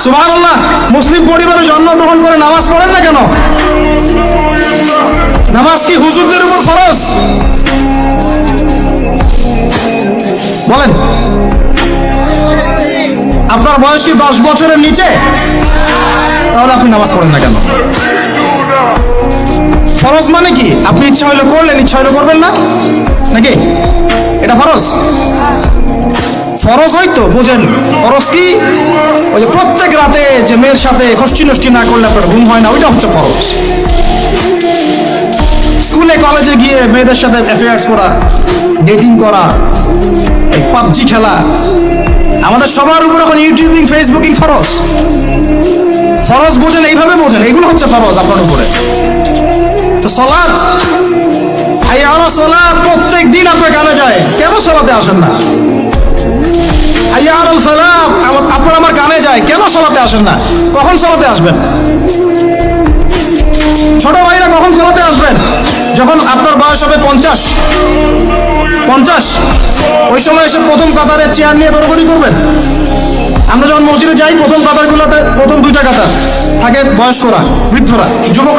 সুবহানাল্লাহ, মুসলিম পরিবারে জন্মগ্রহণ করে নামাজ পড়েন না কেন? নামাজ কি হুজুরদের উপর ফরজ? বলেন, আপনার বয়স কি 10 বছরের নিচে? তাহলে আপনি নামাজ পড়েন না কেন? ফরজ মানে কি? আপনি ইচ্ছা হইলে করলেন, ইচ্ছা হইলে করবেন না, নাকি? এটা ফরজ? ফরজ হয়তো বোঝেন। ফরজ কি? ওই যে প্রত্যেক রাতে যে মেয়ের সাথে খষ্টি নষ্টি না করলে আপনার ঘুম হয় না, ওইটা হচ্ছে ফরজ। স্কুলে কলেজে গিয়ে মেয়েদের সাথে অ্যাফেয়ার্স করা, ডেটিং করা, এই পাবজি খেলা, আমাদের সবার উপর এখন ইউটিউবিং, ফেসবুকিং ফরজ। ফরজ বোঝেন, এইভাবে বোঝেন, এগুলো হচ্ছে ফরজ আপনার উপরে। তো সালাত, হাইয়া আলা সালাত প্রত্যেক দিন আপনার কানে যায়, কেন সালাতে আসেন না? হাইয়া আলাল ফালাহ আপনার আমার কানে যায়, কেন সালাতে আসেন না? কখন সালাতে আসবেন? ছোট ভাইরা কখন সালাতে আসবেন? যখন আপনার বয়স হবে 50। ওই সময় এসে প্রথম কাতারে চেয়ার নিয়ে দৌড়াদৌড়ি করবেন। আমরা যখন মসজিদে যাই, প্রথম কাতারগুলোতে প্রথম 2টা কাতার থাকে বয়স্করা, বৃদ্ধরা, যুবকরা